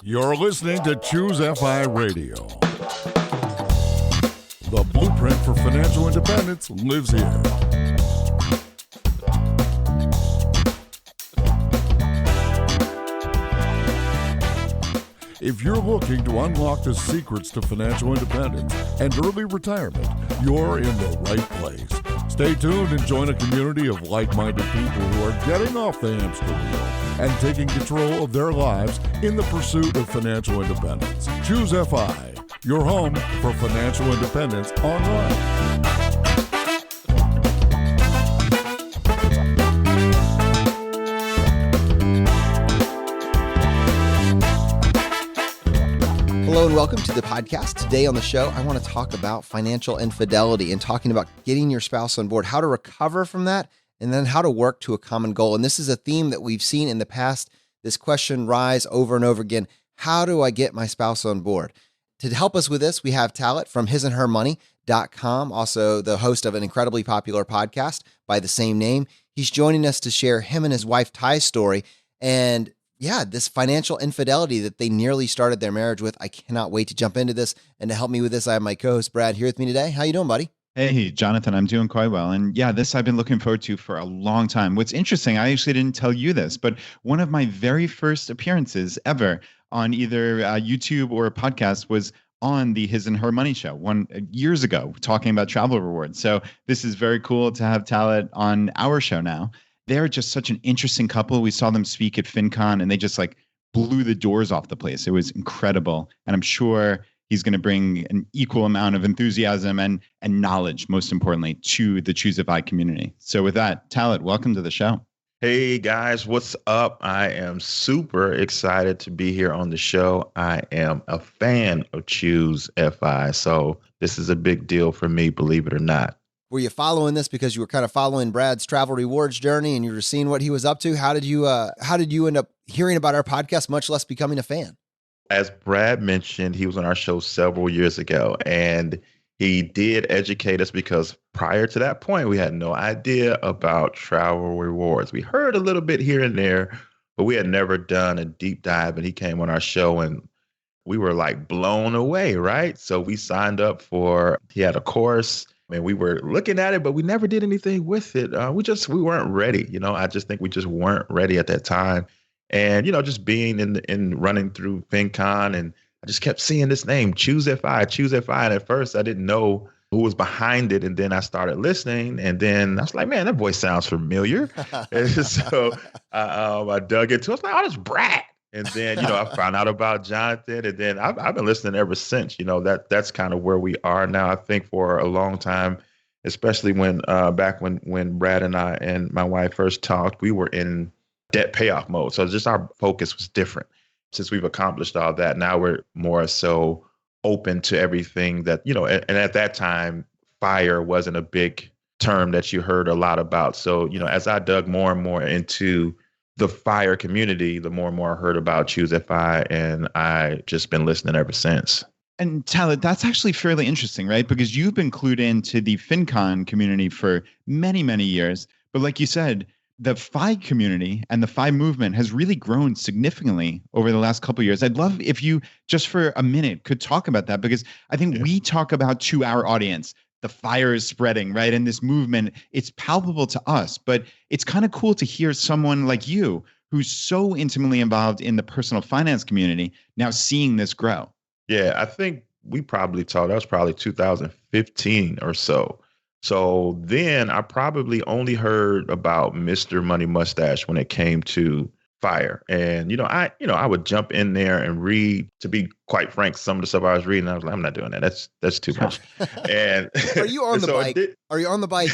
You're listening to Choose FI Radio. The blueprint for financial independence lives here. If you're looking to unlock the secrets to financial independence and early retirement, you're in the right place. Stay tuned and join a community of like-minded people who are getting off the hamster wheel and taking control of their lives in the pursuit of financial independence. Choose FI, your home for financial independence online. Hello and welcome to the podcast. Today on the show, I want to talk about financial infidelity and talking about getting your spouse on board, how to recover from that, and then how to work to a common goal. And this is a theme that we've seen in the past. This question rise over and over again. How do I get my spouse on board? To help us with this, we have Talaat from hisandhermoney.com, also the host of an incredibly popular podcast by the same name. He's joining us to share him and his wife Tai's story and this financial infidelity that they nearly started their marriage with. I cannot wait to jump into this. And to help me with this, I have my co-host Brad here with me today. How you doing, buddy? Hey, Jonathan, I'm doing quite well. And this I've been looking forward to for a long time. What's interesting, I actually didn't tell you this, but one of my very first appearances ever on either YouTube or a podcast was on the His and Her Money show years ago, talking about travel rewards. So this is very cool to have Talaat on our show now. They're just such an interesting couple. We saw them speak at FinCon and they just blew the doors off the place. It was incredible. And I'm sure he's going to bring an equal amount of enthusiasm and knowledge, most importantly, to the Choose FI community. So with that, Talaat, welcome to the show. Hey guys, what's up? I am super excited to be here on the show. I am a fan of Choose FI. So this is a big deal for me, believe it or not. Were you following this because you were kind of following Brad's travel rewards journey and you were seeing what he was up to? How did you end up hearing about our podcast, much less becoming a fan? As Brad mentioned, he was on our show several years ago and he did educate us because prior to that point, we had no idea about travel rewards. We heard a little bit here and there, but we had never done a deep dive, and he came on our show and we were blown away, right? So we signed up he had a course. And we were looking at it, but we never did anything with it. We weren't ready. I just think we just weren't ready at that time. And, just being in running through FinCon, and I just kept seeing this name, Choose FI. And at first I didn't know who was behind it. And then I started listening and then I was like, man, that voice sounds familiar. And so I dug into it. I was like, oh, that's Brad. And then, I found out about Jonathan, and then I've been listening ever since. That's kind of where we are now. I think for a long time, especially back when Brad and I and my wife first talked, we were in debt payoff mode. So just our focus was different. Since we've accomplished all that, now we're more so open to everything that, and at that time, FIRE wasn't a big term that you heard a lot about. So, as I dug more and more into the FIRE community, the more and more I heard about Choose FI, and I just been listening ever since. And Talaat, that's actually fairly interesting, right? Because you've been clued into the FinCon community for many, many years. But like you said, the FI community and the FI movement has really grown significantly over the last couple of years. I'd love if you, just for a minute, could talk about that, because I think we talk about to our audience, the fire is spreading, right? And this movement, it's palpable to us, but it's kind of cool to hear someone like you who's so intimately involved in the personal finance community now seeing this grow. Yeah, I think we probably talked, that was probably 2015 or so. So then I probably only heard about Mr. Money Mustache when it came to FIRE. And, I would jump in there and read, to be quite frank, some of the stuff I was reading, I was like, I'm not doing that. That's too much. And are you on the bike? Are you on the bike?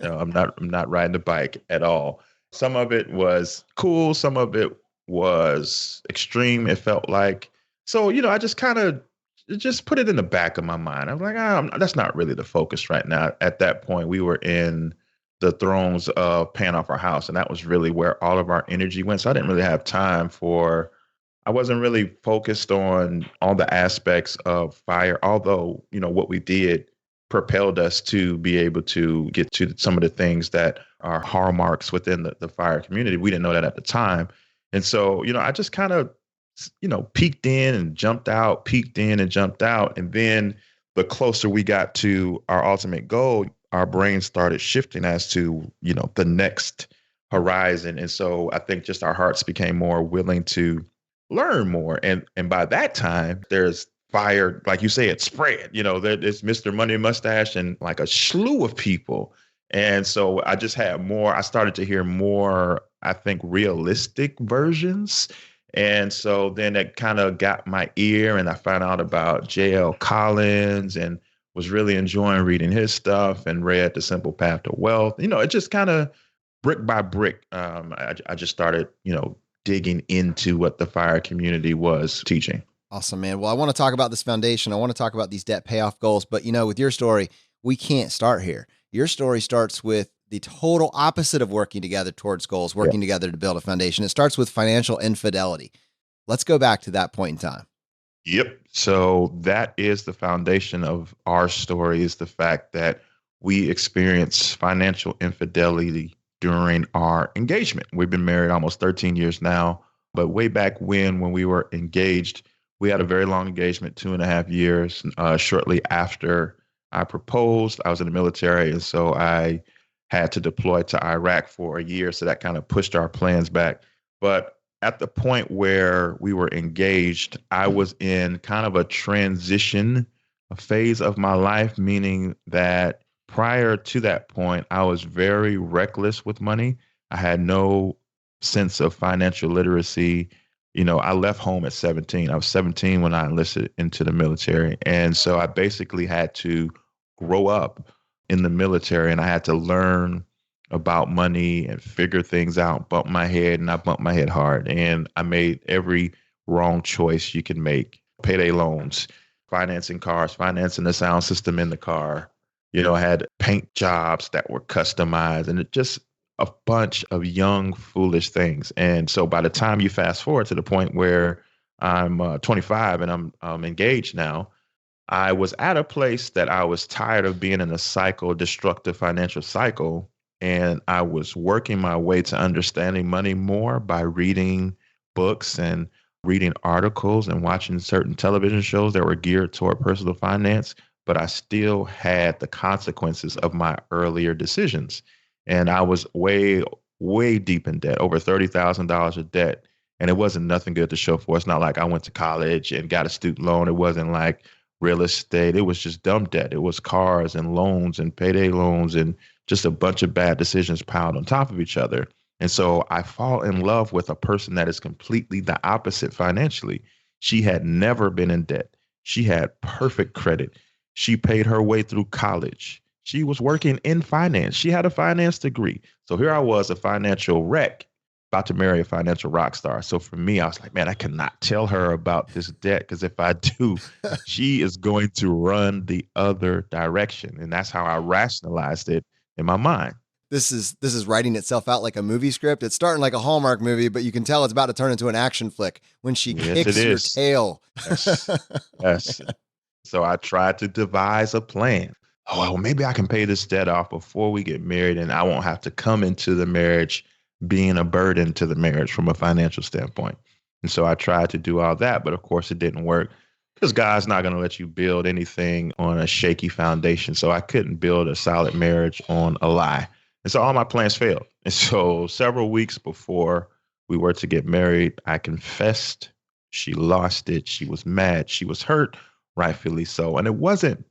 No, I'm not riding the bike at all. Some of it was cool. Some of it was extreme. It felt like, so, I just kind of just put it in the back of my mind. I was like, that's not really the focus right now. At that point, we were in the throes of paying off our house. And that was really where all of our energy went. So I didn't really have time I wasn't really focused on all the aspects of FIRE, although, what we did propelled us to be able to get to some of the things that are hallmarks within the FIRE community. We didn't know that at the time. And so, I just kind of peeked in and jumped out, peeked in and jumped out. And then the closer we got to our ultimate goal, our brain started shifting as to, the next horizon. And so I think just our hearts became more willing to learn more. And by that time, there's fire, like you say, it spread. There's Mr. Money Mustache and like a slew of people. And so I just had more, I started to hear more, I think, realistic versions. And so then it kind of got my ear, and I found out about J.L. Collins and was really enjoying reading his stuff, and read The Simple Path to Wealth. It just kind of brick by brick, I just started, digging into what the FIRE community was teaching. Awesome, man. Well, I want to talk about this foundation. I want to talk about these debt payoff goals, but with your story, we can't start here. Your story starts with the total opposite of working together towards goals, working together to build a foundation. It starts with financial infidelity. Let's go back to that point in time. Yep. So that is the foundation of our story, is the fact that we experienced financial infidelity during our engagement. We've been married almost 13 years now, but way back when we were engaged, we had a very long engagement, 2.5 years. Shortly after I proposed, I was in the military, and so I had to deploy to Iraq for a year. So that kind of pushed our plans back. But at the point where we were engaged, I was in kind of a transition phase of my life, meaning that prior to that point, I was very reckless with money. I had no sense of financial literacy. I left home at 17. I was 17 when I enlisted into the military. And so I basically had to grow up in the military, and I had to learn about money and figure things out, bump my head, and I bumped my head hard. And I made every wrong choice you can make. Payday loans, financing cars, financing the sound system in the car. I had paint jobs that were customized, and it just a bunch of young, foolish things. And so by the time you fast forward to the point where I'm 25 and I'm engaged now, I was at a place that I was tired of being in a destructive financial cycle. And I was working my way to understanding money more by reading books and reading articles and watching certain television shows that were geared toward personal finance. But I still had the consequences of my earlier decisions. And I was way, way deep in debt, over $30,000 of debt. And it wasn't nothing good to show for. It's not like I went to college and got a student loan. It wasn't like real estate. It was just dumb debt. It was cars and loans and payday loans and just a bunch of bad decisions piled on top of each other. And so I fall in love with a person that is completely the opposite financially. She had never been in debt. She had perfect credit. She paid her way through college. She was working in finance. She had a finance degree. So here I was, a financial wreck, about to marry a financial rock star. So for me, I was like, man, I cannot tell her about this debt, because if I do, she is going to run the other direction. And that's how I rationalized it in my mind. This is writing itself out like a movie script. It's starting like a Hallmark movie, but you can tell it's about to turn into an action flick when she kicks your tail. Yes. Yes. So I tried to devise a plan. Oh, well, maybe I can pay this debt off before we get married, and I won't have to come into the marriage being a burden to the marriage from a financial standpoint. And so I tried to do all that, but of course it didn't work, because God's not going to let you build anything on a shaky foundation. So I couldn't build a solid marriage on a lie. And so all my plans failed. And so several weeks before we were to get married, I confessed. She lost it. She was mad. She was hurt, rightfully so. And it wasn't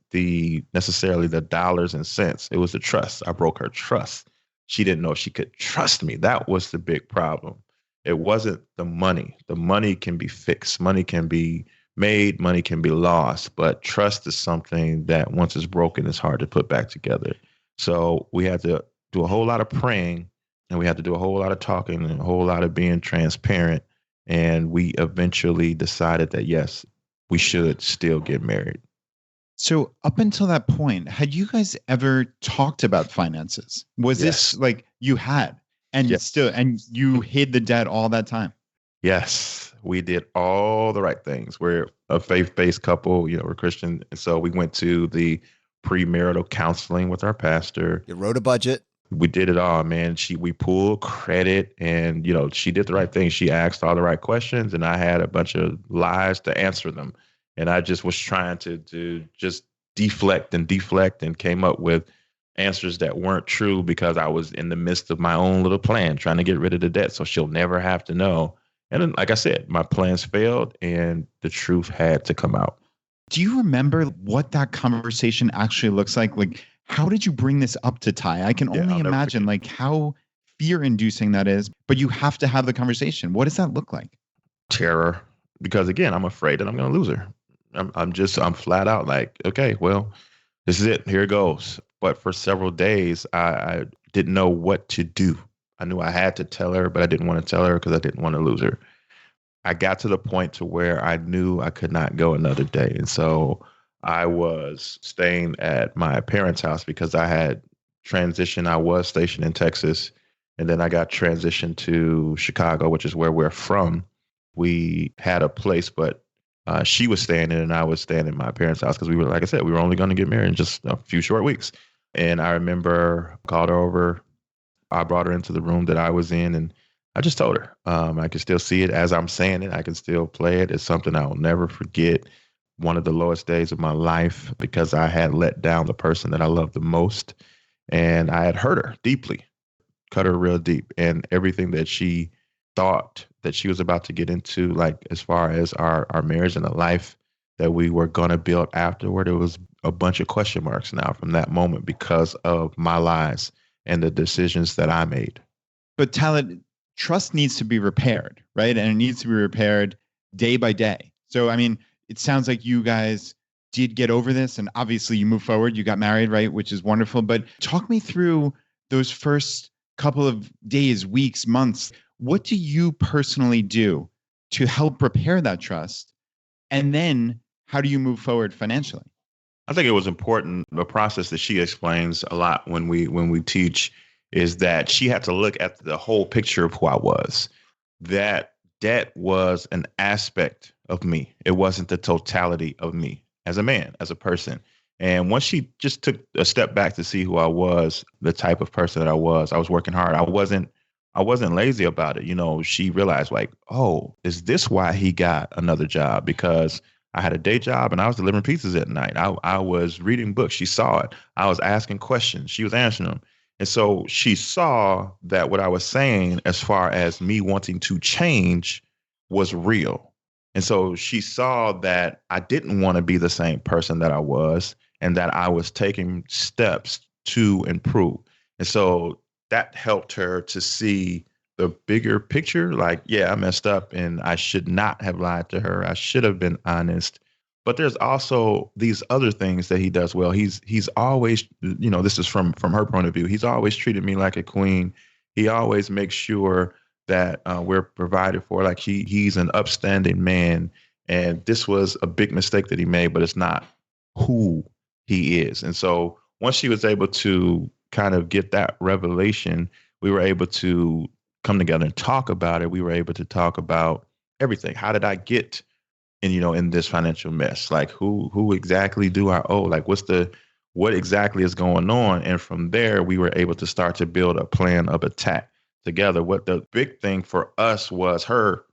necessarily the dollars and cents. It was the trust. I broke her trust. She didn't know she could trust me. That was the big problem. It wasn't the money. The money can be fixed. Money can be made. Money can be lost. But trust is something that once it's broken, it's hard to put back together. So we had to do a whole lot of praying, and we had to do a whole lot of talking and a whole lot of being transparent. And we eventually decided that, yes, we should still get married. So up until that point, had you guys ever talked about finances? Was this like you had and still, and you hid the debt all that time? Yes, we did all the right things. We're a faith-based couple, we're Christian. And so we went to the premarital counseling with our pastor. You wrote a budget. We did it all, man. We pulled credit, and she did the right thing. She asked all the right questions, and I had a bunch of lies to answer them. And I just was trying to just deflect and came up with answers that weren't true because I was in the midst of my own little plan, trying to get rid of the debt so she'll never have to know. And then, like I said, my plans failed, and the truth had to come out. Do you remember what that conversation actually looks like? Like, how did you bring this up to Tai? I can Yeah, only I'll never imagine forget. like how fear-inducing that is, but you have to have the conversation. What does that look like? Terror, because again, I'm afraid that I'm going to lose her. I'm flat out like, okay, well, this is it. Here it goes. But for several days, I didn't know what to do. I knew I had to tell her, but I didn't want to tell her because I didn't want to lose her. I got to the point to where I knew I could not go another day. And so I was staying at my parents' house because I had transitioned. I was stationed in Texas, and then I got transitioned to Chicago, which is where we're from. We had a place, but she was staying in and I was staying in my parents' house because we were, like I said, we were only going to get married in just a few short weeks. And I remember I called her over. I brought her into the room that I was in, and I just told her. I can still see it as I'm saying it. I can still play it. It's something I'll never forget. One of the lowest days of my life because I had let down the person that I loved the most, and I had hurt her deeply, cut her real deep, and everything that she thought that she was about to get into, like as far as our marriage and the life that we were going to build afterward, it was a bunch of question marks now from that moment because of my lies and the decisions that I made. But Talaat, trust needs to be repaired, right? And it needs to be repaired day by day. So, I mean, it sounds like you guys did get over this, and obviously you moved forward. You got married, right? Which is wonderful. But talk me through those first couple of days, weeks, months. What do you personally do to help repair that trust? And then how do you move forward financially? I think it was important. The process that she explains a lot when we teach is that she had to look at the whole picture of who I was. That debt was an aspect of me. It wasn't the totality of me as a man, as a person. And once she just took a step back to see who I was, the type of person that I was working hard. I wasn't lazy about it. She realized like, oh, is this why he got another job? Because I had a day job and I was delivering pizzas at night. I was reading books. She saw it. I was asking questions. She was answering them. And so she saw that what I was saying as far as me wanting to change was real. And so she saw that I didn't want to be the same person that I was and that I was taking steps to improve. And so that helped her to see the bigger picture. Like, yeah, I messed up and I should not have lied to her. I should have been honest. But there's also these other things that he does well. He's always, this is from her point of view. He's always treated me like a queen. He always makes sure that we're provided for. Like he's an upstanding man. And this was a big mistake that he made, but it's not who he is. And so once she was able to kind of get that revelation, we were able to come together and talk about it. We were able to talk about everything. How did I get in this financial mess? Like who exactly do I owe? Like what exactly is going on? And from there, we were able to start to build a plan of attack together. What the big thing for us was her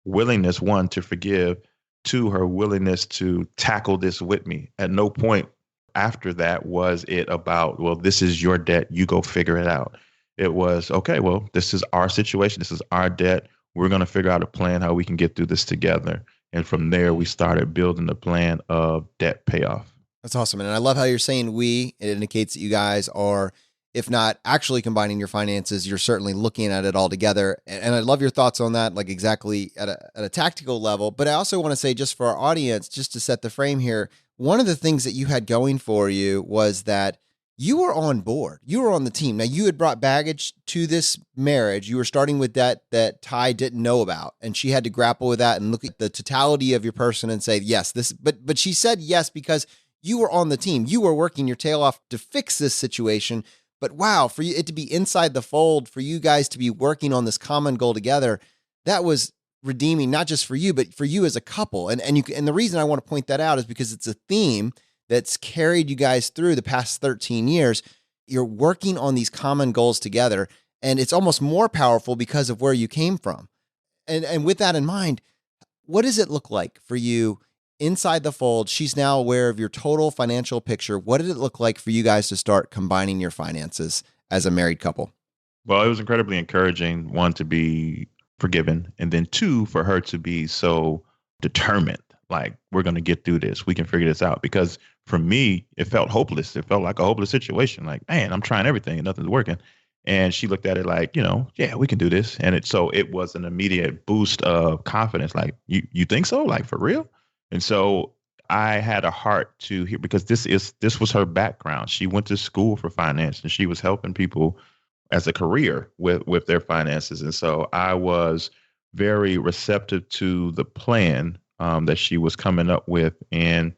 willingness, one, to forgive, two, her willingness to tackle this with me. At no point after that was it about, well, this is your debt, you go figure it out. It was, okay, well, this is our situation, this is our debt. We're going to figure out a plan how we can get through this together. And from there, we started building the plan of debt payoff. That's awesome. And I love how you're saying we. It indicates that you guys are, if not actually combining your finances, you're certainly looking at it all together. And I love your thoughts on that, like exactly at a tactical level. But I also want to say, just for our audience, just to set the frame here, one of the things that you had going for you was that you were on board. You were on the team. Now, you had brought baggage to this marriage. You were starting with that Tai didn't know about, and she had to grapple with that and look at the totality of your person and say, yes, this, but she said yes because you were on the team. You were working your tail off to fix this situation. But wow, for it to be inside the fold, for you guys to be working on this common goal together, that was redeeming, not just for you, but for you as a couple. And the reason I want to point that out is because it's a theme that's carried you guys through the past 13 years. You're working on these common goals together, and it's almost more powerful because of where you came from. And with that in mind, what does it look like for you inside the fold? She's now aware of your total financial picture. What did it look like for you guys to start combining your finances as a married couple? Well, it was incredibly encouraging, one, to be forgiven, and then two, for her to be so determined. Like, we're going to get through this. We can figure this out. Because for me, it felt hopeless. It felt like a hopeless situation. Like, man, I'm trying everything and nothing's working. And she looked at it like, yeah, we can do this. And it was an immediate boost of confidence. Like, you think so? Like, for real? And so I had a heart to hear, because this was her background. She went to school for finance and she was helping people as a career with their finances. And so I was very receptive to the plan that she was coming up with. And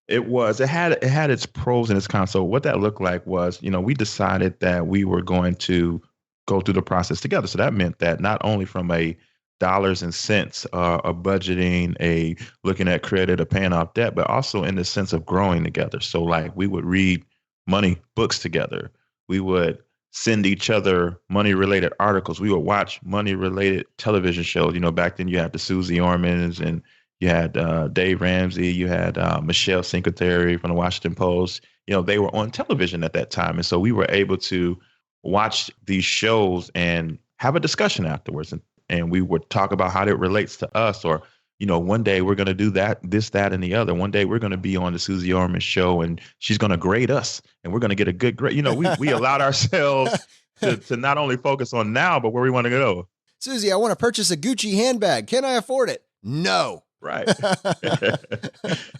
it had its pros and its cons. So what that looked like was, we decided that we were going to go through the process together. So that meant that not only from a dollars and cents, a budgeting, a looking at credit, a paying off debt, but also in the sense of growing together. So like we would read money books together. We would send each other money related articles. We would watch money related television shows. Back then you had the Susie Ormans and you had Dave Ramsey, you had Michelle Singletary from the Washington Post. They were on television at that time. And so we were able to watch these shows and have a discussion afterwards. And we would talk about how it relates to us, or, one day we're going to do this, that, and the other. One day we're going to be on the Susie Orman show and she's going to grade us and we're going to get a good grade. We allowed ourselves to not only focus on now, but where we want to go. Susie, I want to purchase a Gucci handbag. Can I afford it? No. Right.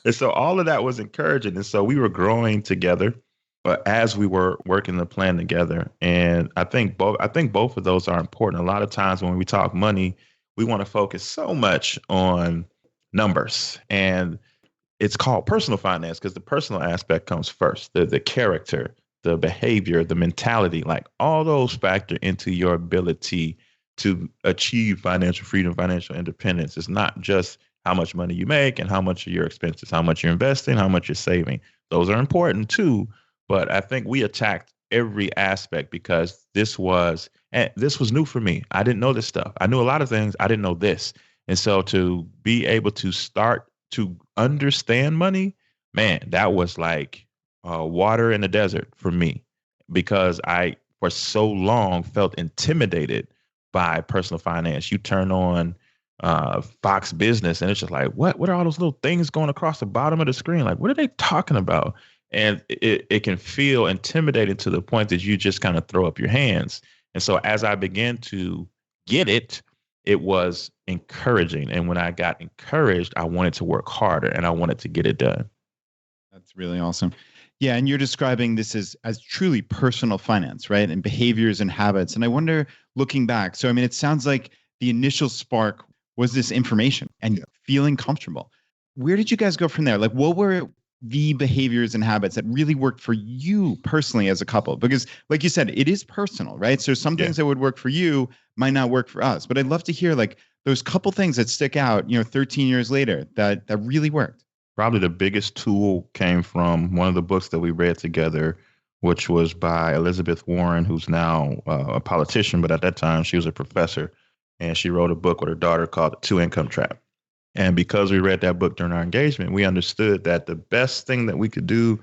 And so all of that was encouraging. And so we were growing together as we were working the plan together. And I think both of those are important. A lot of times when we talk money, we want to focus so much on numbers, and it's called personal finance because the personal aspect comes first. The character, the behavior, the mentality, like all those factor into your ability to achieve financial freedom, financial independence. It's not just how much money you make and how much are your expenses, how much you're investing, how much you're saving. Those are important too. But I think we attacked every aspect because this was new for me. I didn't know this stuff. I knew a lot of things. I didn't know this. And so to be able to start to understand money, man, that was like water in the desert for me, because I, for so long, felt intimidated by personal finance. You turn on Fox Business and it's just like, what are all those little things going across the bottom of the screen? Like, what are they talking about? And it can feel intimidating to the point that you just kind of throw up your hands. And so as I began to get it, it was encouraging. And when I got encouraged, I wanted to work harder and I wanted to get it done. That's really awesome. Yeah. And you're describing this as truly personal finance, right? And behaviors and habits. And I wonder, looking back, so, it sounds like the initial spark was this information and feeling comfortable. Where did you guys go from there? Like, what were the behaviors and habits that really worked for you personally as a couple? Because like you said, it is personal, right? So some things that would work for you might not work for us, but I'd love to hear like those couple things that stick out, 13 years later that really worked. Probably the biggest tool came from one of the books that we read together, which was by Elizabeth Warren, who's now a politician, but at that time she was a professor, and she wrote a book with her daughter called The Two-Income Trap. And because we read that book during our engagement, we understood that the best thing that we could do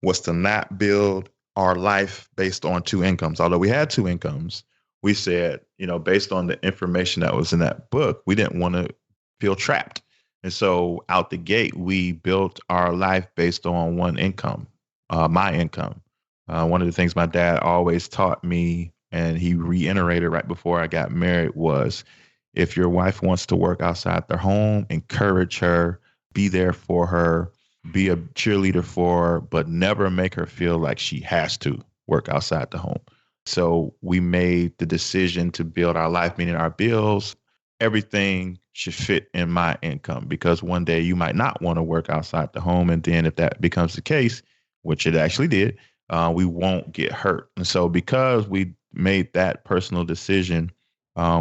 was to not build our life based on two incomes. Although we had two incomes, we said, based on the information that was in that book, we didn't want to feel trapped. And so out the gate, we built our life based on one income, my income. One of the things my dad always taught me, and he reiterated right before I got married, was if your wife wants to work outside their home, encourage her, be there for her, be a cheerleader for her, but never make her feel like she has to work outside the home. So we made the decision to build our life, meaning our bills, everything should fit in my income, because one day you might not want to work outside the home. And then if that becomes the case, which it actually did, we won't get hurt. And so because we made that personal decision,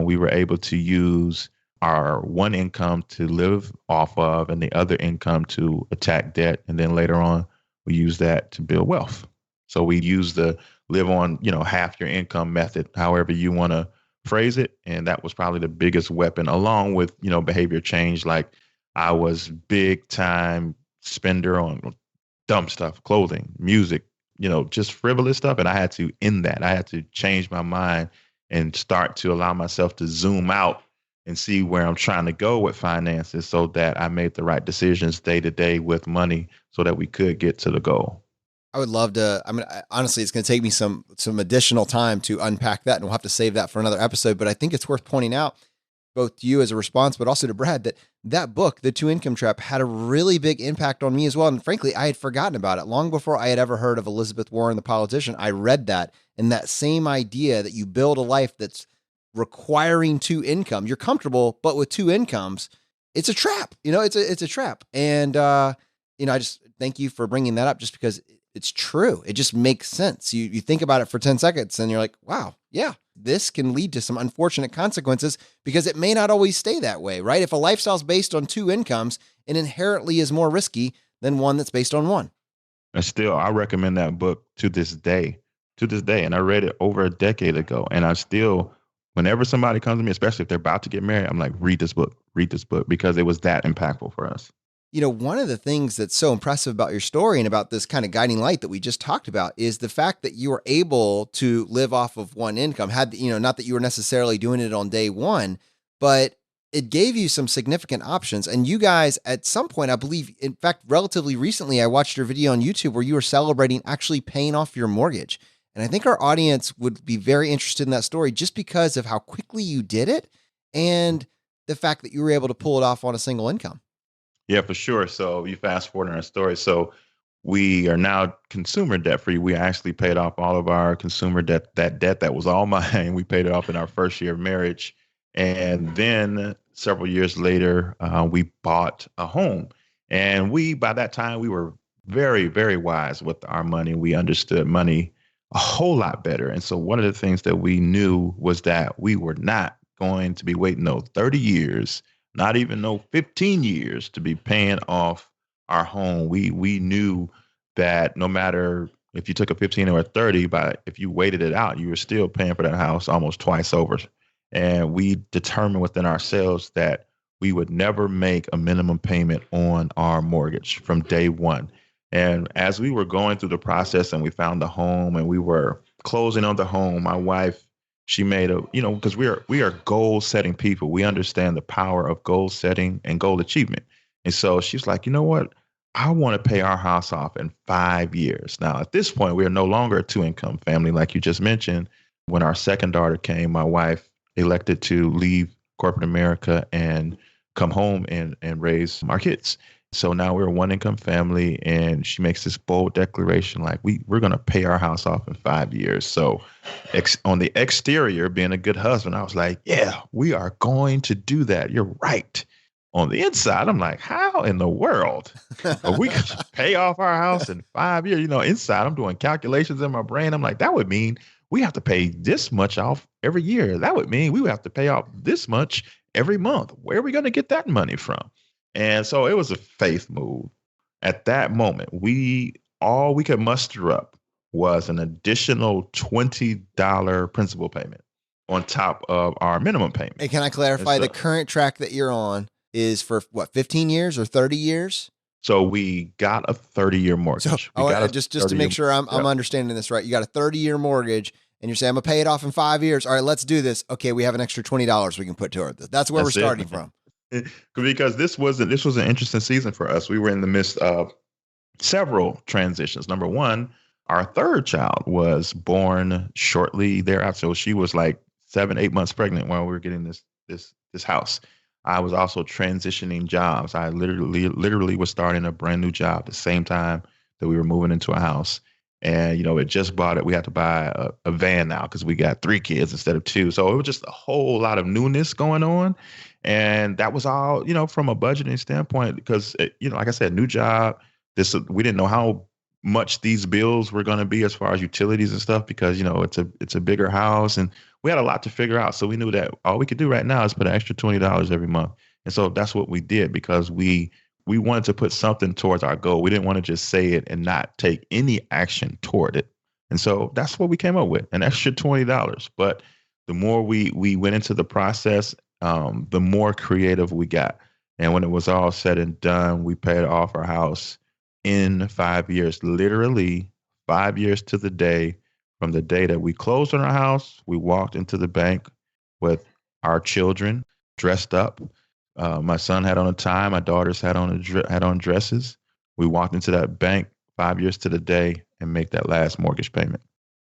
we were able to use our one income to live off of and the other income to attack debt. And then later on, we use that to build wealth. So we use the live on, half your income method, however you want to phrase it. And that was probably the biggest weapon, along with, behavior change. Like I was big time spender on dumb stuff, clothing, music, just frivolous stuff. And I had to end that. I had to change my mind and start to allow myself to zoom out and see where I'm trying to go with finances so that I made the right decisions day to day with money so that we could get to the goal. I would love to. Honestly, it's going to take me some additional time to unpack that, and we'll have to save that for another episode. But I think it's worth pointing out, both to you as a response, but also to Brad, that book, The Two Income Trap, had a really big impact on me as well. And frankly, I had forgotten about it long before I had ever heard of Elizabeth Warren, the politician. I read that, and that same idea that you build a life that's requiring two income. You're comfortable, but with two incomes, it's a trap. It's a trap. And I just thank you for bringing that up, just because it's true. It just makes sense. You think about it for 10 seconds and you're like, wow, yeah, this can lead to some unfortunate consequences, because it may not always stay that way, right? If a lifestyle's based on two incomes, it inherently is more risky than one that's based on one. And still, I recommend that book to this day. And I read it over a decade ago. And I still, whenever somebody comes to me, especially if they're about to get married, I'm like, read this book, because it was that impactful for us. One of the things that's so impressive about your story and about this kind of guiding light that we just talked about is the fact that you were able to live off of one income. Not that you were necessarily doing it on day one, but it gave you some significant options. And you guys, at some point, I believe, in fact, relatively recently, I watched your video on YouTube where you were celebrating actually paying off your mortgage. And I think our audience would be very interested in that story, just because of how quickly you did it and the fact that you were able to pull it off on a single income. Yeah, for sure. So you fast forward in our story. So we are now consumer debt free. We actually paid off all of our consumer debt. That debt that was all mine, we paid it off in our first year of marriage. And then several years later, we bought a home. And by that time, we were very, very wise with our money. We understood money a whole lot better. And so one of the things that we knew was that we were not going to be waiting 30 years, not even 15 years to be paying off our home. We knew that no matter if you took a 15 or a 30, but if you waited it out, you were still paying for that house almost twice over. And we determined within ourselves that we would never make a minimum payment on our mortgage from day one. And as we were going through the process and we found the home and we were closing on the home, my wife, she made because we are goal setting people. We understand the power of goal setting and goal achievement. And so she's like, you know what? I want to pay our house off in 5 years. Now, at this point, we are no longer a two income family, like you just mentioned. When our second daughter came, my wife elected to leave corporate America and come home and raise our kids. So now we're a one income family, and she makes this bold declaration like we're going to pay our house off in 5 years. So on the exterior, being a good husband, I was like, yeah, we are going to do that. You're right. On the inside, I'm like, how in the world are we going to pay off our house in 5 years? Inside, I'm doing calculations in my brain. I'm like, that would mean we have to pay this much off every year. That would mean we would have to pay off this much every month. Where are we going to get that money from? And so it was a faith move. At that moment, all we could muster up was an additional $20 principal payment on top of our minimum payment. Hey, can I clarify, the current track that you're on is for what, 15 years or 30 years? So we got a 30-year mortgage. So, just to make sure I'm understanding this right, you got a 30-year mortgage, and you're saying, I'm going to pay it off in 5 years. All right, let's do this. Okay, we have an extra $20 we can put toward this. That's where we're starting from. Because this was an interesting season for us. We were in the midst of several transitions. Number one, our third child was born shortly thereafter. So she was like 7-8 months pregnant while we were getting this house. I was also transitioning jobs. I literally was starting a brand new job at the same time that we were moving into a house. And, it just bought it. We had to buy a van now because we got 3 kids instead of 2. So it was just a whole lot of newness going on. And that was all, from a budgeting standpoint, because, like I said, new job, we didn't know how much these bills were going to be as far as utilities and stuff, because, it's a bigger house and we had a lot to figure out. So we knew that all we could do right now is put an extra $20 every month. And so that's what we did, because we wanted to put something towards our goal. We didn't want to just say it and not take any action toward it. And so that's what we came up with, an extra $20. But the more we went into the process, the more creative we got. And when it was all said and done, we paid off our house in 5 years, literally 5 years to the day from the day that we closed on our house. We walked into the bank with our children dressed up. My son had on a tie. My daughters had on dresses. We walked into that bank 5 years to the day and make that last mortgage payment.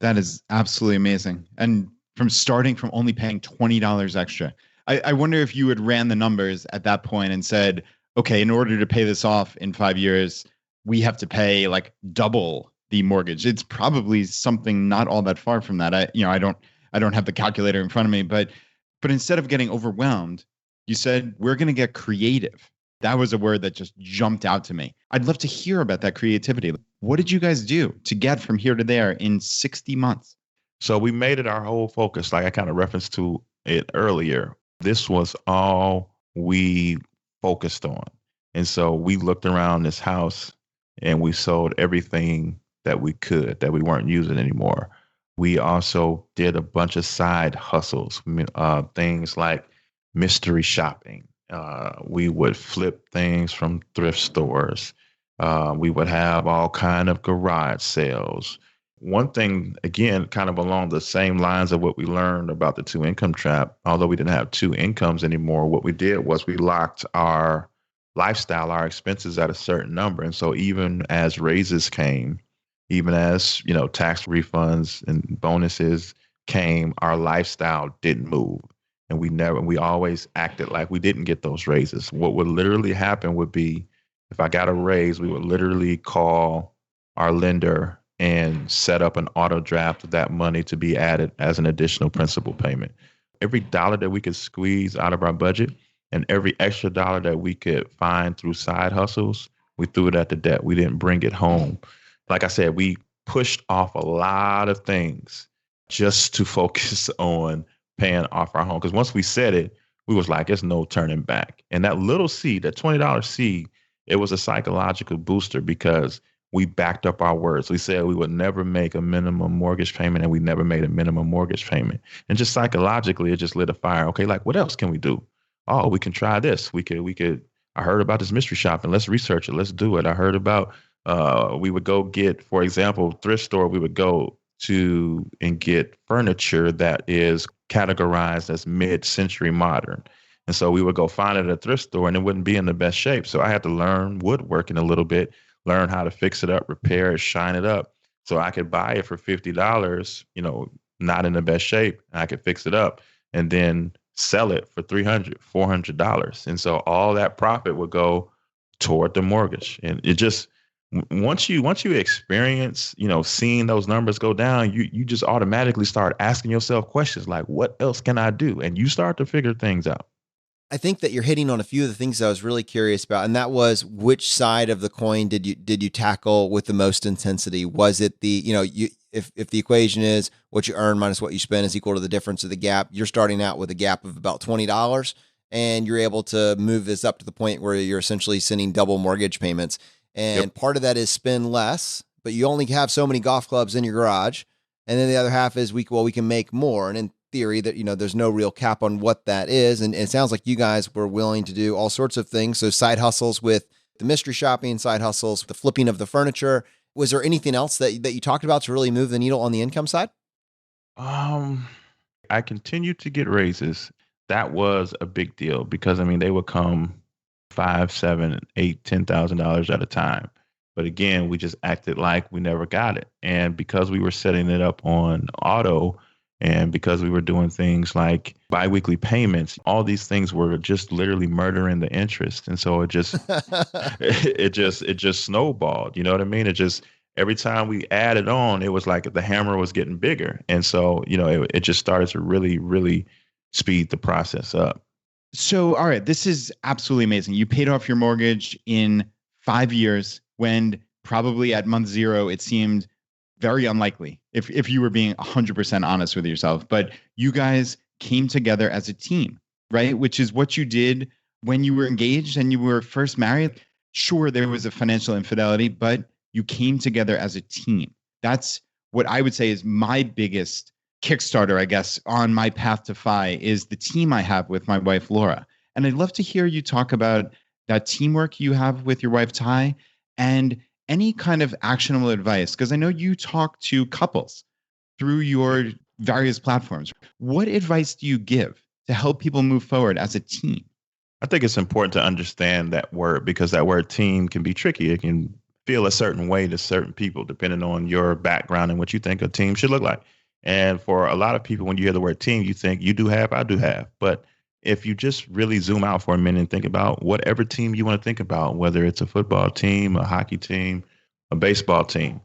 That is absolutely amazing. And starting from only paying $20 extra, I wonder if you had ran the numbers at that point and said, okay, in order to pay this off in 5 years, we have to pay like double the mortgage. It's probably something not all that far from that. I don't have the calculator in front of me, but instead of getting overwhelmed, you said, we're going to get creative. That was a word that just jumped out to me. I'd love to hear about that creativity. What did you guys do to get from here to there in 60 months? So we made it our whole focus, like I kind of referenced to it earlier. This was all we focused on. And so we looked around this house and we sold everything that we could that we weren't using anymore. We also did a bunch of side hustles, things like mystery shopping. We would flip things from thrift stores. We would have all kind of garage sales. One thing, again, kind of along the same lines of what we learned about the two income trap, although we didn't have two incomes anymore, what we did was we locked our lifestyle, our expenses at a certain number. And so even as raises came, even as, tax refunds and bonuses came, our lifestyle didn't move. And we always acted like we didn't get those raises. What would literally happen would be, if I got a raise, we would literally call our lender and set up an auto draft of that money to be added as an additional principal payment. Every dollar that we could squeeze out of our budget and every extra dollar that we could find through side hustles, we threw it at the debt. We didn't bring it home. Like I said, we pushed off a lot of things just to focus on paying off our home. Because once we said it, we was like, it's no turning back. And that little seed, that $20 seed, it was a psychological booster because we backed up our words. We said we would never make a minimum mortgage payment, and we never made a minimum mortgage payment. And just psychologically, it just lit a fire. Okay, like what else can we do? Oh, we can try this. We could. I heard about this mystery shopping. Let's research it. Let's do it. I heard about. We would go get, for example, thrift store. We would go to and get furniture that is categorized as mid-century modern. And so we would go find it at a thrift store and it wouldn't be in the best shape. So I had to learn woodworking a little bit, learn how to fix it up, repair it, shine it up. So I could buy it for $50, not in the best shape. And I could fix it up and then sell it for $300, $400. And so all that profit would go toward the mortgage. And it just, once you experience, seeing those numbers go down, you just automatically start asking yourself questions like, what else can I do? And you start to figure things out. I think that you're hitting on a few of the things I was really curious about, and that was, which side of the coin did you tackle with the most intensity? Was it the, if the equation is what you earn minus what you spend is equal to the difference of the gap, you're starting out with a gap of about $20, and you're able to move this up to the point where you're essentially sending double mortgage payments. And part of that is spend less, but you only have so many golf clubs in your garage. And then the other half is we can make more. And in theory that, there's no real cap on what that is. And it sounds like you guys were willing to do all sorts of things. So side hustles with the mystery shopping, side hustles, the flipping of the furniture. Was there anything else that you talked about to really move the needle on the income side? I continued to get raises. That was a big deal because they would come $5,000, $7,000, $8,000, $10,000 at a time. But again, we just acted like we never got it. And because we were setting it up on auto, and because we were doing things like biweekly payments, all these things were just literally murdering the interest. And so it just it just snowballed. You know what I mean? It just, every time we added on, it was like the hammer was getting bigger. And so, it just started to really, really speed the process up. So, all right, this is absolutely amazing. You paid off your mortgage in 5 years when probably at month zero, it seemed very unlikely if you were being 100% honest with yourself. But you guys came together as a team, right? Which is what you did when you were engaged and you were first married. Sure, there was a financial infidelity, but you came together as a team. That's what I would say is my biggest Kickstarter, I guess, on my path to FI is the team I have with my wife, Laura. And I'd love to hear you talk about that teamwork you have with your wife, Tai, and any kind of actionable advice, because I know you talk to couples through your various platforms. What advice do you give to help people move forward as a team? I think it's important to understand that word because that word team can be tricky. It can feel a certain way to certain people depending on your background and what you think a team should look like. And for a lot of people, when you hear the word team, you think you do have, I do have. But if you just really zoom out for a minute and think about whatever team you want to think about, whether it's a football team, a hockey team, a baseball team,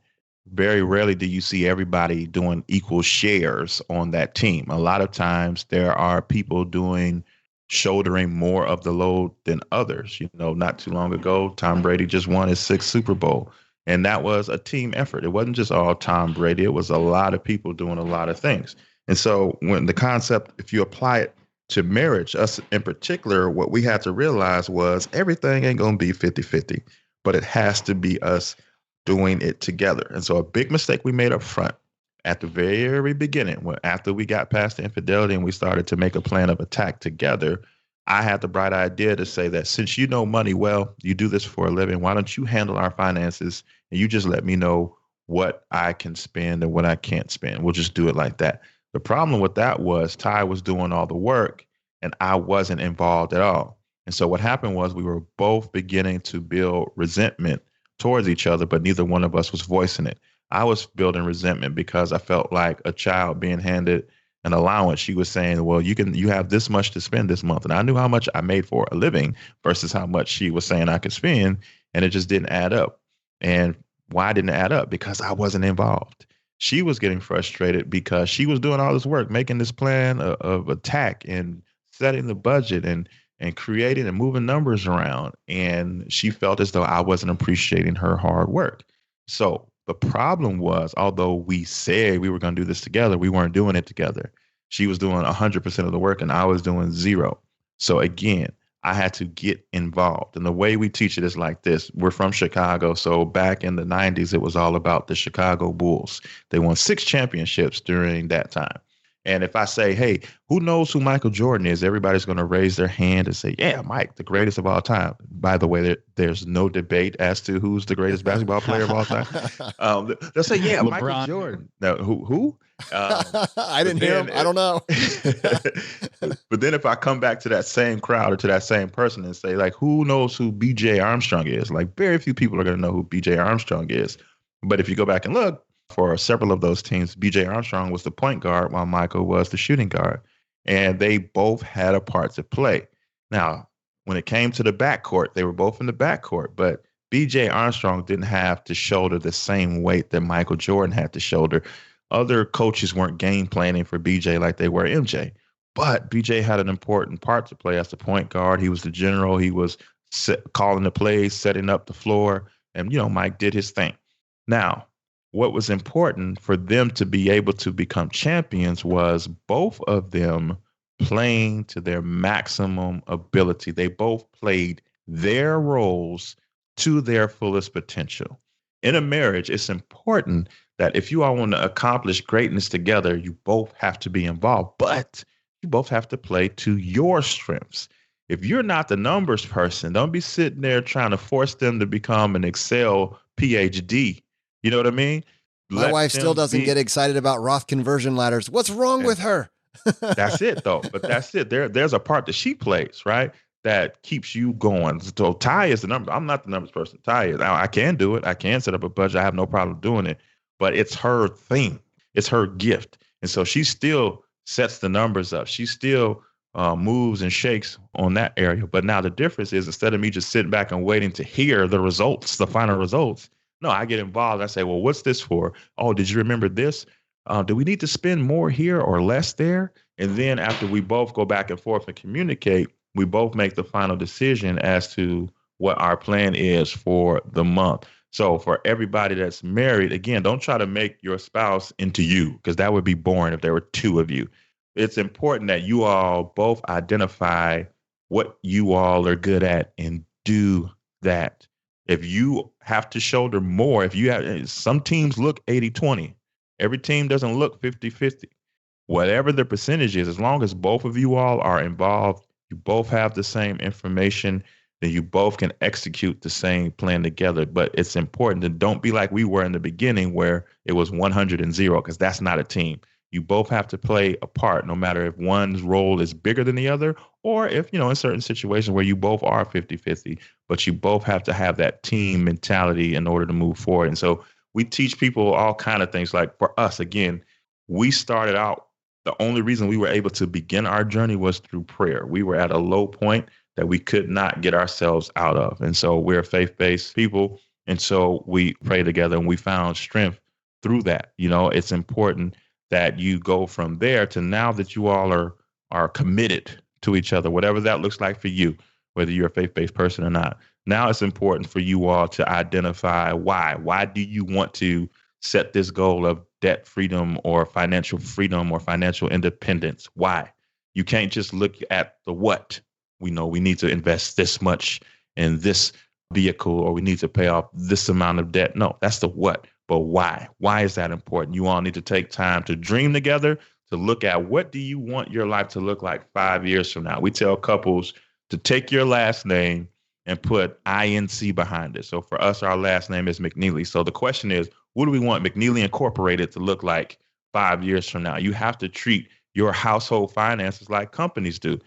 very rarely do you see everybody doing equal shares on that team. A lot of times there are people shouldering more of the load than others. Not too long ago, Tom Brady just won his 6th Super Bowl, and that was a team effort. It wasn't just all Tom Brady. It was a lot of people doing a lot of things. And so when the concept, if you apply it to marriage, us in particular, what we had to realize was everything ain't going to be 50-50, but it has to be us doing it together. And so a big mistake we made up front at the very beginning, after we got past the infidelity and we started to make a plan of attack together, I had the bright idea to say that since you know money well, you do this for a living, why don't you handle our finances and you just let me know what I can spend and what I can't spend. We'll just do it like that. The problem with that was Tai was doing all the work and I wasn't involved at all. And so what happened was we were both beginning to build resentment towards each other, but neither one of us was voicing it. I was building resentment because I felt like a child being handed an allowance. She was saying, well, you have this much to spend this month. And I knew how much I made for a living versus how much she was saying I could spend. And it just didn't add up. And why didn't it add up? Because I wasn't involved. She was getting frustrated because she was doing all this work, making this plan of attack and setting the budget and creating and moving numbers around. And she felt as though I wasn't appreciating her hard work. So the problem was, although we said we were going to do this together, we weren't doing it together. She was doing 100% of the work and I was doing 0. So again, I had to get involved. And the way we teach it is like this. We're from Chicago. So back in the 90s, it was all about the Chicago Bulls. They won 6 championships during that time. And if I say, hey, who knows who Michael Jordan is? Everybody's going to raise their hand and say, yeah, Mike, the greatest of all time. By the way, there's no debate as to who's the greatest basketball player of all time. They'll say, yeah, LeBron. Michael Jordan. No, who? I didn't hear him. I don't know. But then if I come back to that same crowd or to that same person and say, like, who knows who B.J. Armstrong is? Like, very few people are going to know who B.J. Armstrong is. But if you go back and look, for several of those teams, B.J. Armstrong was the point guard while Michael was the shooting guard. And they both had a part to play. Now, when it came to the backcourt, they were both in the backcourt, but B.J. Armstrong didn't have to shoulder the same weight that Michael Jordan had to shoulder. Other coaches weren't game planning for B.J. like they were MJ. But B.J. had an important part to play as the point guard. He was the general. He was calling the plays, setting up the floor. And, Mike did his thing. Now, what was important for them to be able to become champions was both of them playing to their maximum ability. They both played their roles to their fullest potential. In a marriage, it's important that if you all want to accomplish greatness together, you both have to be involved, but you both have to play to your strengths. If you're not the numbers person, don't be sitting there trying to force them to become an Excel PhD. You know what I mean? My wife still doesn't get excited about Roth conversion ladders. What's wrong with her? That's it, though. But that's it. There's a part that she plays, right, that keeps you going. So Tai is the number. I'm not the numbers person. Tai is. I can do it. I can set up a budget. I have no problem doing it. But it's her thing. It's her gift. And so she still sets the numbers up. She still moves and shakes on that area. But now the difference is instead of me just sitting back and waiting to hear the results, the final results, no, I get involved. I say, well, what's this for? Oh, did you remember this? Do we need to spend more here or less there? And then after we both go back and forth and communicate, we both make the final decision as to what our plan is for the month. So for everybody that's married, again, don't try to make your spouse into you because that would be boring if there were 2 of you. It's important that you all both identify what you all are good at and do that. If you have to shoulder more, if you have, some teams look 80-20, Every team doesn't look 50-50. Whatever the percentage is, as long as both of you all are involved, you both have the same information, then you both can execute the same plan together. But it's important to don't be like we were in the beginning where it was 100 and 0, because that's not a team. You both have to play a part, no matter if one's role is bigger than the other, or if, in certain situations where you both are 50-50, but you both have to have that team mentality in order to move forward. And so we teach people all kind of things. Like for us, again, we started out, the only reason we were able to begin our journey was through prayer. We were at a low point that we could not get ourselves out of. And so we're faith-based people. And so we pray together and we found strength through that. It's important that you go from there to now that you all are committed to each other, whatever that looks like for you, whether you're a faith-based person or not. Now it's important for you all to identify why. Why do you want to set this goal of debt freedom or financial independence? Why? You can't just look at the what. We know we need to invest this much in this vehicle, or we need to pay off this amount of debt. No, that's the what. But why? Why is that important? You all need to take time to dream together, to look at what do you want your life to look like 5 years from now. We tell couples to take your last name and put INC behind it. So for us, our last name is McNeely. So the question is, what do we want McNeely Incorporated to look like 5 years from now? You have to treat your household finances like companies do.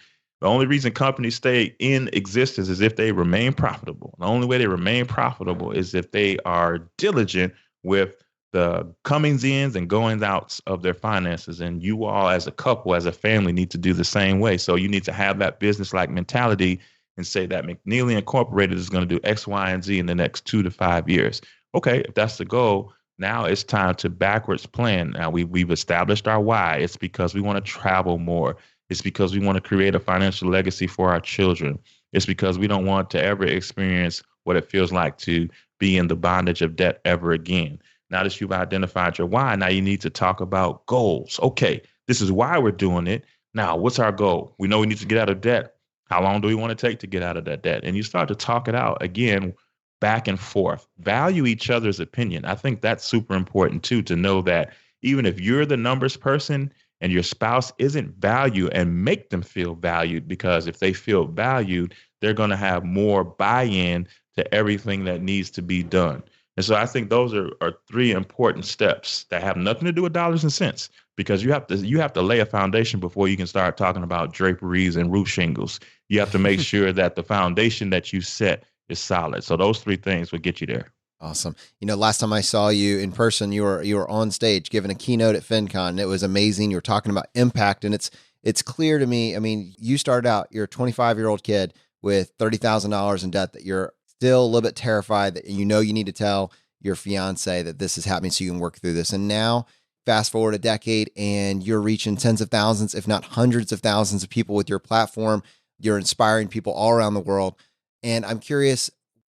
The only reason companies stay in existence is if they remain profitable. The only way they remain profitable is if they are diligent with the comings ins and goings outs of their finances. And you all as a couple, as a family, need to do the same way. So you need to have that business-like mentality and say that McNeely Incorporated is going to do X, Y, and Z in the next 2 to 5 years. Okay, if that's the goal, now it's time to backwards plan. Now we've established our why. It's because we want to travel more. It's because we want to create a financial legacy for our children. It's because we don't want to ever experience what it feels like to be in the bondage of debt ever again. Now that you've identified your why, now you need to talk about goals. Okay, this is why we're doing it. Now, what's our goal? We know we need to get out of debt. How long do we want to take to get out of that debt? And you start to talk it out again, back and forth. Value each other's opinion. I think that's super important too, to know that even if you're the numbers person and your spouse isn't valued, and make them feel valued, because if they feel valued, they're going to have more buy-in to everything that needs to be done. And so I think those are 3 important steps that have nothing to do with dollars and cents, because you have to lay a foundation before you can start talking about draperies and roof shingles. You have to make sure that the foundation that you set is solid. So those 3 things will get you there. Awesome. Last time I saw you in person, you were on stage giving a keynote at FinCon, and it was amazing. You were talking about impact, and it's clear to me. I mean, you started out, you're a 25-year-old kid with $30,000 in debt that you're still a little bit terrified that you need to tell your fiance that this is happening so you can work through this. And now fast forward a decade and you're reaching tens of thousands, if not hundreds of thousands of people with your platform. You're inspiring people all around the world. And I'm curious,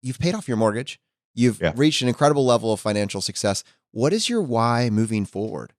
you've paid off your mortgage. You've reached an incredible level of financial success. What is your why moving forward?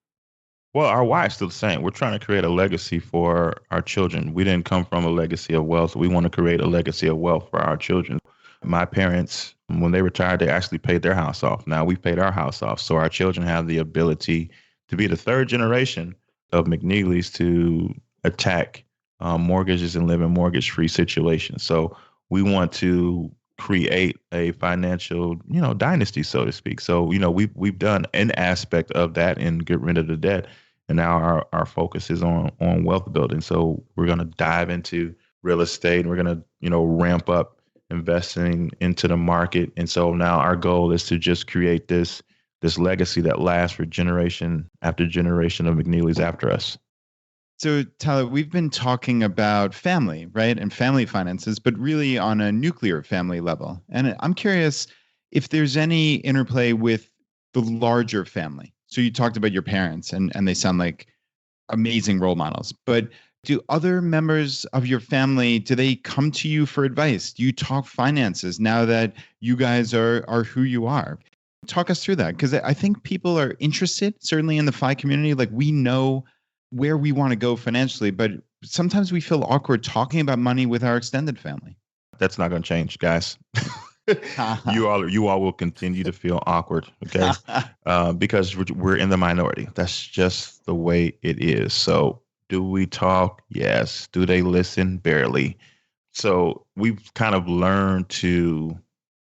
Well, our why is still the same. We're trying to create a legacy for our children. We didn't come from a legacy of wealth. We want to create a legacy of wealth for our children. My parents, when they retired, they actually paid their house off. Now we paid our house off. So our children have the ability to be the 3rd generation of McNeelys to attack mortgages and live in mortgage-free situations. So we want to create a financial, dynasty, so to speak. So, we've done an aspect of that and get rid of the debt. And now our focus is on wealth building. So we're going to dive into real estate, and we're going to, ramp up investing into the market. And so now our goal is to just create this legacy that lasts for generation after generation of McNeelys after us. So, Talaat, we've been talking about family, right? And family finances, but really on a nuclear family level. And I'm curious if there's any interplay with the larger family. So you talked about your parents, and they sound like amazing role models. But do other members of your family, do they come to you for advice? Do you talk finances now that you guys are who you are? Talk us through that, because I think people are interested, certainly in the FI community. Like, we know where we want to go financially, but sometimes we feel awkward talking about money with our extended family. That's not going to change, guys. you all will continue to feel awkward, okay? Because we're in the minority. That's just the way it is. So, do we talk? Yes. Do they listen? Barely. So we've kind of learned to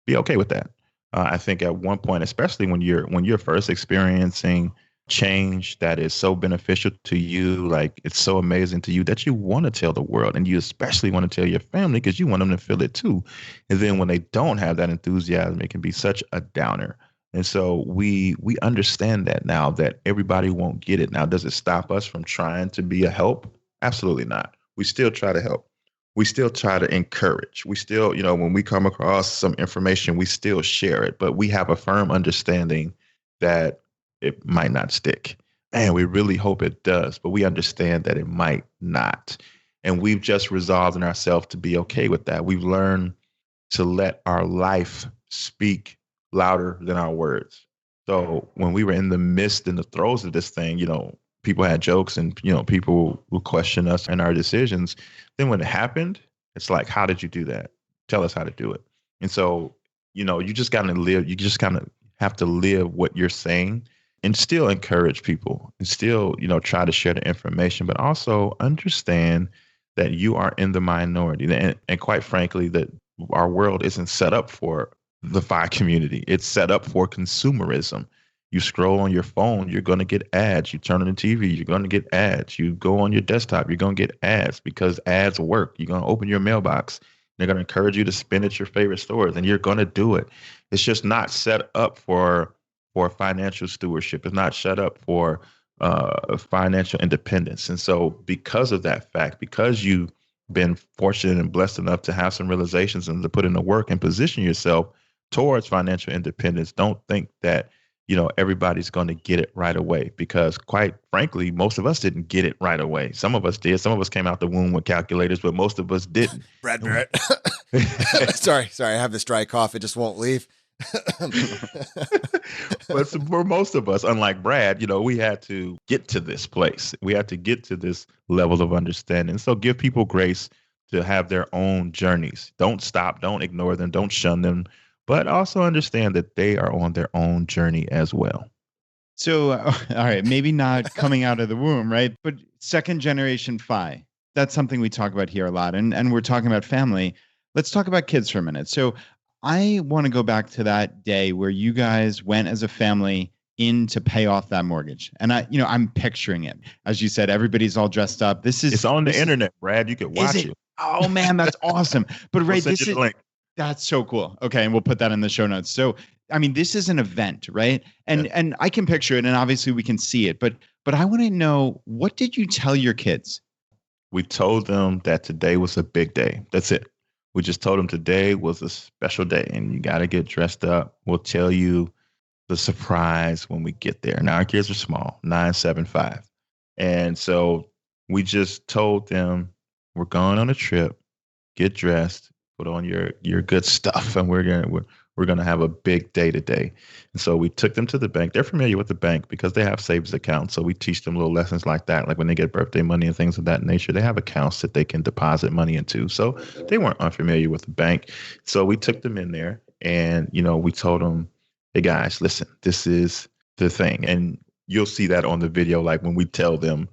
be okay with that. I think at one point, especially when you're first experiencing change that is so beneficial to you, like it's so amazing to you that you want to tell the world, and you especially want to tell your family because you want them to feel it too. And then when they don't have that enthusiasm, it can be such a downer. And so we understand that now, that everybody won't get it. Now, does it stop us from trying to be a help? Absolutely not. We still try to help. We still try to encourage. We still, when we come across some information, we still share it, but we have a firm understanding that it might not stick. And we really hope it does, but we understand that it might not. And we've just resolved in ourselves to be okay with that. We've learned to let our life speak louder than our words. So when we were in the midst and the throes of this thing, people had jokes, and people would question us and our decisions. Then when it happened, it's like, how did you do that? Tell us how to do it. And so, you just gotta live. You just kind of have to live what you're saying, and still encourage people, and still, try to share the information, but also understand that you are in the minority. And quite frankly, that our world isn't set up for the FI community. It's set up for consumerism. You scroll on your phone, you're going to get ads. You turn on the TV, you're going to get ads. You go on your desktop, you're going to get ads, because ads work. You're going to open your mailbox. They're going to encourage you to spend at your favorite stores, and you're going to do it. It's just not set up for financial stewardship. It's not set up for financial independence. And so because of that fact, because you've been fortunate and blessed enough to have some realizations and to put in the work and position yourself towards financial independence, don't think that everybody's going to get it right away, because quite frankly, most of us didn't get it right away. Some of us did. Some of us came out the womb with calculators, but most of us didn't. Brad Barrett. Sorry. I have this dry cough. It just won't leave. But for most of us, unlike Brad, we had to get to this place. We had to get to this level of understanding. So give people grace to have their own journeys. Don't stop. Don't ignore them. Don't shun them. But also understand that they are on their own journey as well. So, all right, maybe not coming out of the womb, right? But second generation FI, that's something we talk about here a lot. And we're talking about family. Let's talk about kids for a minute. So I want to go back to that day where you guys went as a family in to pay off that mortgage. And I'm picturing it. As you said, everybody's all dressed up. It's on the internet, Brad. You can watch it. Oh man, that's awesome. But right, this is the link. That's so cool. Okay, and we'll put that in the show notes. So, I mean, this is an event, right? And I can picture it, and obviously we can see it. But I want to know, what did you tell your kids? We told them that today was a big day. That's it. We just told them today was a special day, and you got to get dressed up. We'll tell you the surprise when we get there. Now, our kids are small, 9, 7, 5. And so we just told them, we're going on a trip, get dressed, put on your good stuff, and we're gonna have a big day today. And so we took them to the bank. They're familiar with the bank because they have savings accounts. So we teach them little lessons like that, like when they get birthday money and things of that nature. They have accounts that they can deposit money into. So they weren't unfamiliar with the bank. So we took them in there, and we told them, hey guys, listen, this is the thing. And you'll see that on the video, like when we tell them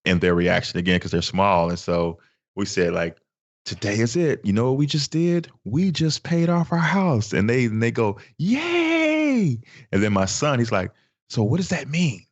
and their reaction again, because they're small. And so we said, like, today is it. You know what we just did? We just paid off our house. And they go, yay. And then my son, he's like, so what does that mean?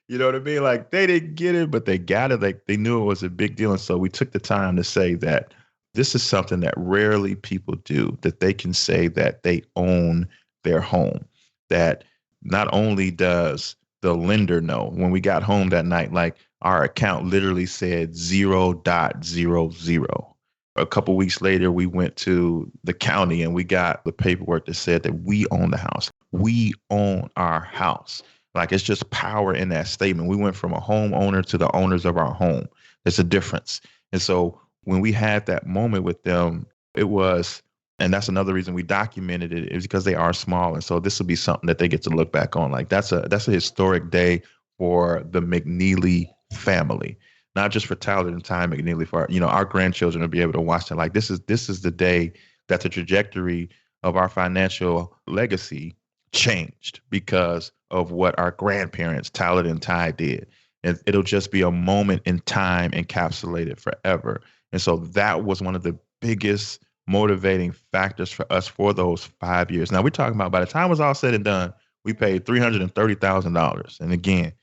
You know what I mean? Like, they didn't get it, but they got it. Like, they knew it was a big deal. And so we took the time to say that this is something that rarely people do, that they can say that they own their home, that not only does the lender know, when we got home that night, like, our account literally said 0.00. A couple weeks later, we went to the county and we got the paperwork that said that we own the house. We own our house. Like, it's just power in that statement. We went from a homeowner to the owners of our home. There's a difference. And so when we had that moment with them, it was, and that's another reason we documented it, is because they are small. And so this will be something that they get to look back on. Like, that's a historic day for the McNeely family, not just for Talaat and Tai McNeely, for our grandchildren to be able to watch that. Like, this is the day that the trajectory of our financial legacy changed because of what our grandparents, Talaat and Tai, did. And it'll just be a moment in time encapsulated forever. And so that was one of the biggest motivating factors for us for those 5 years. Now we're talking about by the time it was all said and done, we paid $330,000. And again,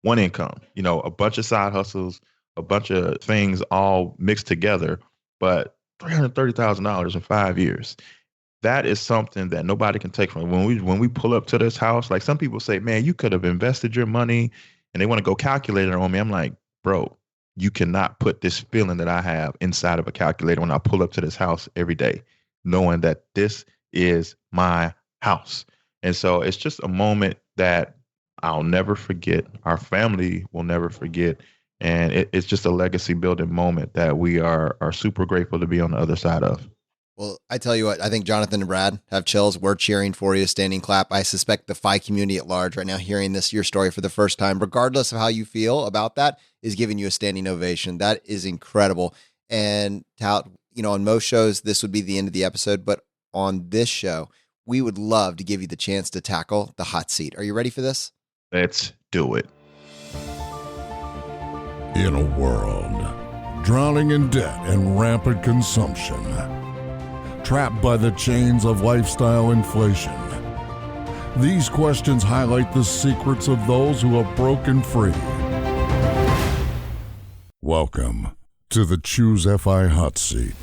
one income, a bunch of side hustles, a bunch of things all mixed together, but $330,000 in 5 years. That is something that nobody can take from when we pull up to this house. Like some people say, man, you could have invested your money, and they want to go calculate it on me. I'm like, bro, you cannot put this feeling that I have inside of a calculator when I pull up to this house every day, knowing that this is my house. And so it's just a moment that I'll never forget. Our family will never forget. And it's just a legacy building moment that we are super grateful to be on the other side of. Well, I tell you what, I think Jonathan and Brad have chills. We're cheering for you, standing clap. I suspect the FI community at large right now hearing your story for the first time, regardless of how you feel about that, is giving you a standing ovation. That is incredible. And Talaat, on most shows, this would be the end of the episode, but on this show, we would love to give you the chance to tackle the hot seat. Are you ready for this? Let's do it. In a world drowning in debt and rampant consumption, trapped by the chains of lifestyle inflation, these questions highlight the secrets of those who have broken free. Welcome to the Choose FI Hot Seat.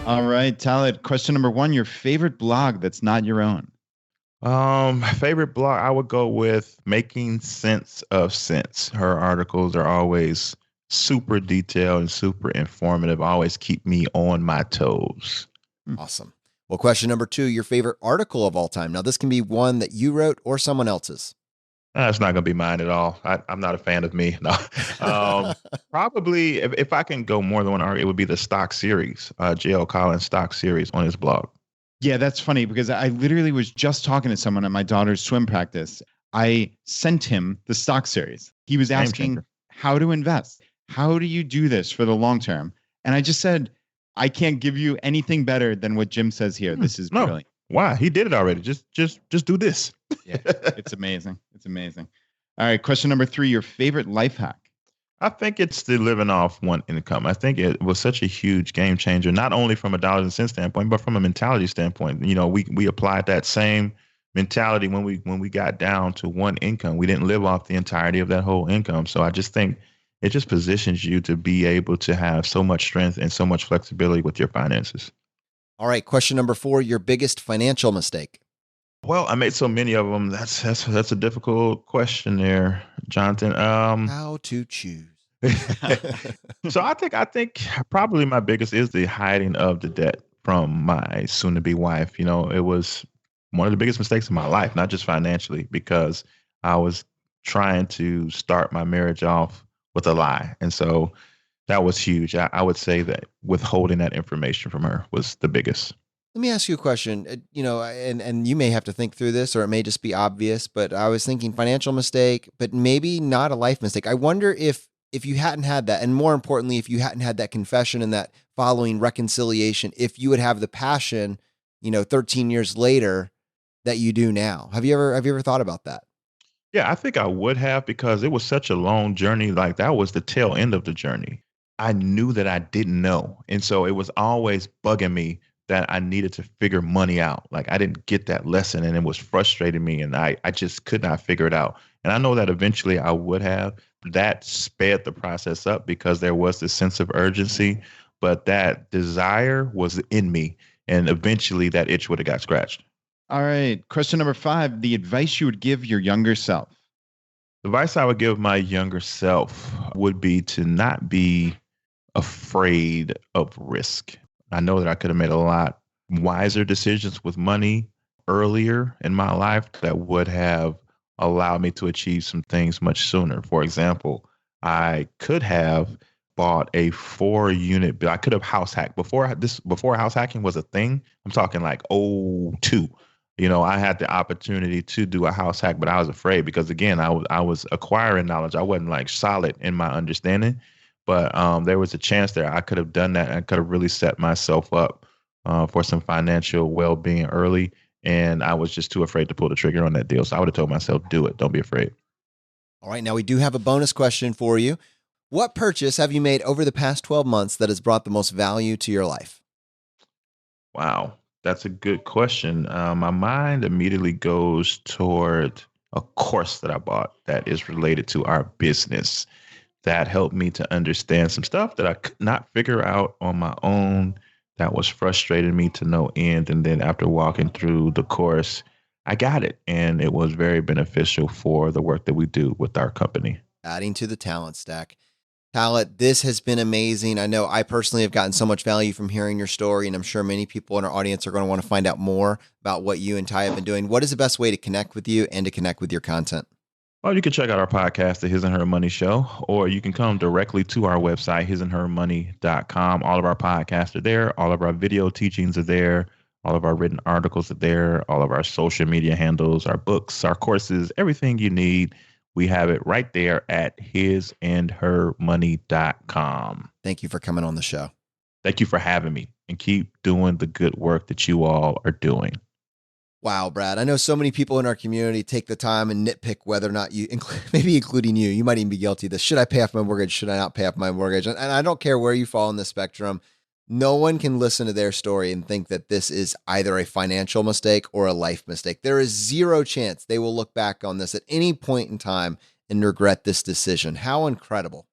All right, Talaat, question number 1, your favorite blog that's not your own. Favorite blog, I would go with Making Sense of Sense. Her articles are always super detailed and super informative, always keep me on my toes. Awesome. Well, question number 2, your favorite article of all time. Now, this can be one that you wrote or someone else's. It's not going to be mine at all. I'm not a fan of me. No. Probably, if I can go more than one article, it would be the stock series, J.L. Collins stock series on his blog. Yeah, that's funny because I literally was just talking to someone at my daughter's swim practice. I sent him the stock series. He was asking how to invest. How do you do this for the long term? And I just said, I can't give you anything better than what Jim says here. This is brilliant. Why? He did it already. Just do this. Yeah, it's amazing. It's amazing. All right, question number 3, your favorite life hack. I think it's the living off one income. I think it was such a huge game changer, not only from a dollars and cents standpoint, but from a mentality standpoint. We applied that same mentality when we got down to one income. We didn't live off the entirety of that whole income. So I just think it just positions you to be able to have so much strength and so much flexibility with your finances. All right, question number 4, your biggest financial mistake. Well, I made so many of them. That's a difficult question there, Jonathan. How to choose. So I think probably my biggest is the hiding of the debt from my soon-to-be wife. It was one of the biggest mistakes in my life, not just financially, because I was trying to start my marriage off with a lie. And so that was huge. I would say that withholding that information from her was the biggest. Let me ask you a question, and you may have to think through this, or it may just be obvious, but I was thinking financial mistake, but maybe not a life mistake. I wonder if you hadn't had that, and more importantly, if you hadn't had that confession and that following reconciliation, if you would have the passion, 13 years later that you do now. Have you ever thought about that? Yeah, I think I would have, because it was such a long journey. Like that was the tail end of the journey. I knew that I didn't know. And so it was always bugging me that I needed to figure money out. Like I didn't get that lesson, and it was frustrating me, and I just could not figure it out. And I know that eventually I would have. That sped the process up because there was this sense of urgency, but that desire was in me, and eventually that itch would have got scratched. All right, question number 5, the advice you would give your younger self. The advice I would give my younger self would be to not be afraid of risk. I know that I could have made a lot wiser decisions with money earlier in my life that would have allowed me to achieve some things much sooner. For example, I could have bought a 4-unit bill. I could have house hacked before house hacking was a thing. I'm talking like '02. I had the opportunity to do a house hack, but I was afraid because, again, I was acquiring knowledge. I wasn't like solid in my understanding, but there was a chance there I could have done that. And I could have really set myself up for some financial well-being early. And I was just too afraid to pull the trigger on that deal. So I would have told myself, do it. Don't be afraid. All right. Now we do have a bonus question for you. What purchase have you made over the past 12 months that has brought the most value to your life? Wow. That's a good question. My mind immediately goes toward a course that I bought that is related to our business that helped me to understand some stuff that I could not figure out on my own that was frustrating me to no end. And then after walking through the course, I got it. And it was very beneficial for the work that we do with our company. Adding to the talent stack. Talaat, this has been amazing. I know I personally have gotten so much value from hearing your story, and I'm sure many people in our audience are going to want to find out more about what you and Tai have been doing. What is the best way to connect with you and to connect with your content? Well, you can check out our podcast, The His and Her Money Show, or you can come directly to our website, hisandhermoney.com. All of our podcasts are there. All of our video teachings are there. All of our written articles are there. All of our social media handles, our books, our courses, everything you need. We have it right there at hisandhermoney.com. Thank you for coming on the show. Thank you for having me, and keep doing the good work that you all are doing. Wow, Brad. I know so many people in our community take the time and nitpick whether or not you, maybe including you might even be guilty of this. Should I pay off my mortgage? Should I not pay off my mortgage? And I don't care where you fall on the spectrum. No one can listen to their story and think that this is either a financial mistake or a life mistake. There is zero chance they will look back on this at any point in time and regret this decision. How incredible.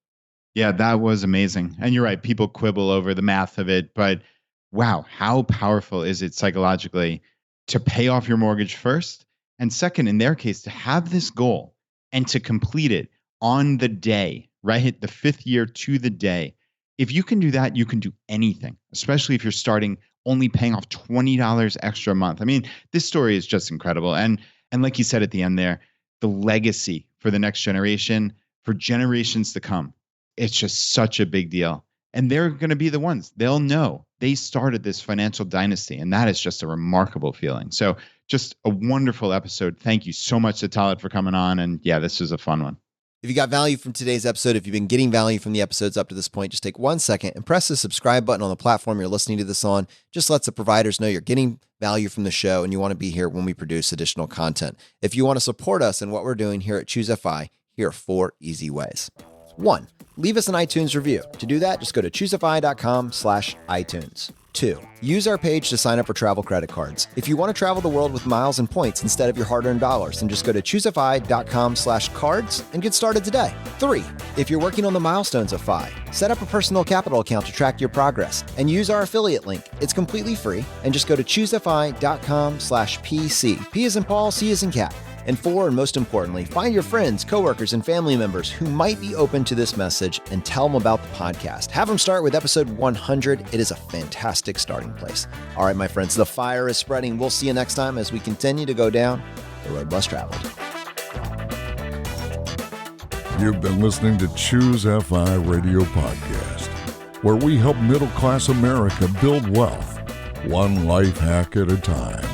Yeah, that was amazing. And you're right. People quibble over the math of it, but wow, how powerful is it psychologically to pay off your mortgage first? And second, in their case, to have this goal and to complete it on the day, right? Hit the 5th year to the day. If you can do that, you can do anything, especially if you're starting only paying off $20 extra a month. I mean, this story is just incredible. And like you said at the end there, the legacy for the next generation, for generations to come, it's just such a big deal. And they're going to be the ones, they'll know they started this financial dynasty. And that is just a remarkable feeling. So just a wonderful episode. Thank you so much to Talaat for coming on. And yeah, this was a fun one. If you got value from today's episode, if you've been getting value from the episodes up to this point, just take 1 second and press the subscribe button on the platform you're listening to this on. Just lets the providers know you're getting value from the show and you want to be here when we produce additional content. If you want to support us and what we're doing here at Choose FI, here are 4 easy ways. 1, leave us an iTunes review. To do that, just go to choosefi.com/iTunes. 2, use our page to sign up for travel credit cards. If you want to travel the world with miles and points instead of your hard-earned dollars, then just go to choosefi.com/cards and get started today. 3, if you're working on the milestones of FI, set up a personal capital account to track your progress and use our affiliate link. It's completely free, and just go to choosefi.com/PC. P as in Paul, C as in cat. And 4, and most importantly, find your friends, coworkers, and family members who might be open to this message and tell them about the podcast. Have them start with episode 100. It is a fantastic starting place. All right, my friends, the fire is spreading. We'll see you next time as we continue to go down the road less traveled. You've been listening to Choose FI Radio Podcast, where we help middle-class America build wealth, one life hack at a time.